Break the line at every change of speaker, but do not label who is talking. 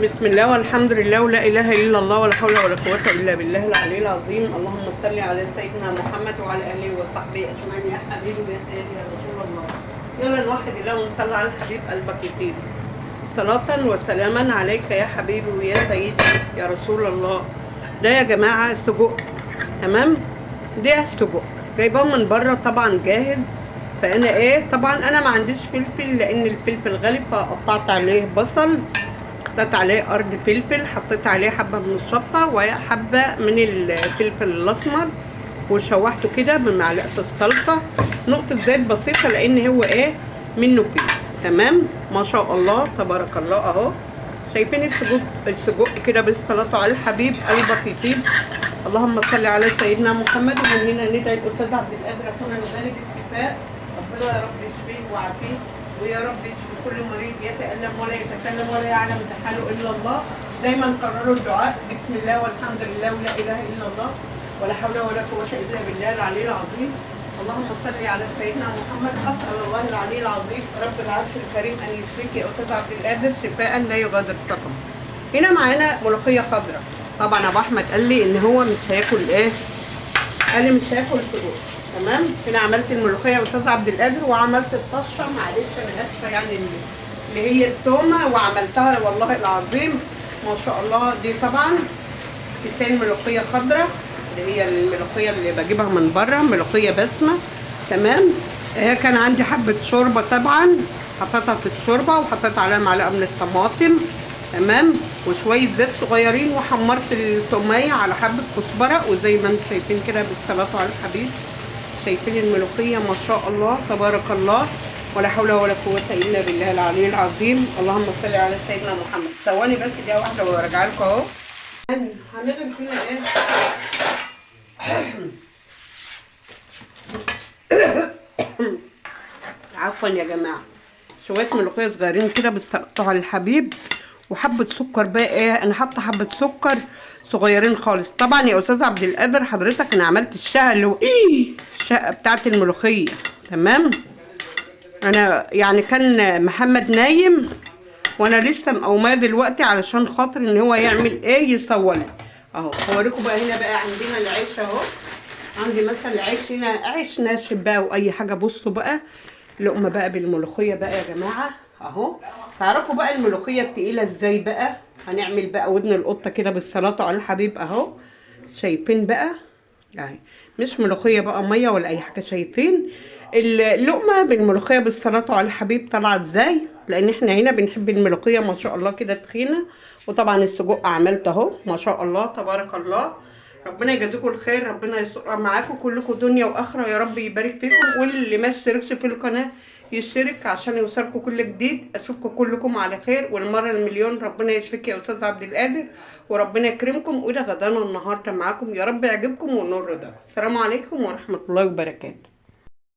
بسم الله والحمد لله ولا اله الا الله ولا حول ولا قوه الا بالله العلي العظيم. اللهم صل على سيدنا محمد وعلى اله وصحبه اجمعين. يا حبيبي يا سيدي يا رسول الله، يلا نوحد الله ونصلي على الحبيب قلبك يطيب. صلاة وسلاما عليك يا حبيبي ويا سيدي يا رسول الله. ده يا جماعه سجق، تمام؟ ده سجق جايباه من بره طبعا جاهز. فانا طبعا انا ما عنديش فلفل لان الفلفل غالي، فقطعت عليه بصل، حطيت عليه قرن فلفل، حطيت عليه حبه من الشطه وحبه من الفلفل الاسمر، وشوحته كده بمعلقه الصلصه، نقطه زيت بسيطه لان هو منه فيه. تمام ما شاء الله تبارك الله. اهو شايفين السجق كده بالصلاه على الحبيب قلبك يطيب. اللهم صل على سيدنا محمد. ومن هنا ندعي الاستاذ عبد القادر اخونا الغالي بالشفاء، ربنا يا رب يشفيه ويعافيه، ويا رب يشفي كل مريض يتألم ولا يتكلم ولا يعلم حاله الا الله. دايما كرروا الدعاء بسم الله والحمد لله ولا اله الا الله ولا حول ولا قوه الا بالله العلي العظيم. اللهم صل على سيدنا محمد. اسال الله العلي العظيم رب العرش الكريم ان يشفيك يا استاذ عبد القادر شفاء لا يغادر سقما. هنا معانا ملوخيه خضراء. طبعا ابو احمد قال لي ان هو مش هياكل قال لي مش هاكل سجق. تمام. هنا عملت الملوخيه يا استاذ عبد القادر، وعملت الطشه، معلش انا اسفه يعني اللي هي التومه، وعملتها والله العظيم ما شاء الله. دي طبعا كيسين ملوخيه خضراء، اللي هي الملوخيه اللي بجيبها من بره، ملوخيه بسمه. تمام. هي كان عندي حبه شوربه طبعا حطيتها في الشوربه، وحطيت عليها معلقه من الطماطم، تمام، وشويه زيت صغيرين، وحمرت التوميه على حبه كزبره، وزي ما انتم شايفين كده بالصلاه على الحبيب. شايفين الملوخيه ما شاء الله تبارك الله ولا حول ولا قوه الا بالله العلي العظيم. اللهم صل على سيدنا محمد. ثواني بس دقيقه واحده وارجع لكم اهو. هنغرف فينا عفوا يا جماعه. شويه ملوخيه صغيرين كده بالصلاه على الحبيب، وحبه سكر بقى. انا حاطه حبه سكر صغيرين خالص. طبعا يا استاذ عبد القادر حضرتك انا عملت الشقه اللي هو الشقه بتاعت الملوخيه. تمام. انا يعني كان محمد نايم وانا لسه مقوماه دلوقتي علشان خاطر ان هو يعمل يصور لي اهو. هوريكم بقى. هنا بقى عندنا العيش اهو. عندي مثلا العيش هنا عيش ناشف بقى واي حاجه. بصوا بقى لقمه بقى بالملوخيه بقى يا جماعه اهو. تعرفوا بقى الملوخيه التقيله ازاي بقى؟ هنعمل بقى ودن القطه كده بالصلاه على الحبيب اهو. شايفين بقى اهي، مش ملوخيه بقى ميه ولا اي حاجه. شايفين اللقمه بالملوخيه بالصلاه على الحبيب طالعه ازاي؟ لان احنا هنا بنحب الملوخيه ما شاء الله كده تخينه. وطبعا السجق عملت اهو ما شاء الله تبارك الله. ربنا يجازيكم الخير، ربنا يستر معاكم كلكم دنيا واخره يا رب يبارك فيكم. واللي ما اشتركش في القناه يشترك عشان يوصلكم كل جديد. اشوفكم كلكم على خير والمره المليون. ربنا يشفيك يا استاذ عبد القادر وربنا يكرمكم. وده غدانا النهارده معاكم، يا رب يعجبكم ونور رضاكم. السلام عليكم ورحمه الله وبركاته.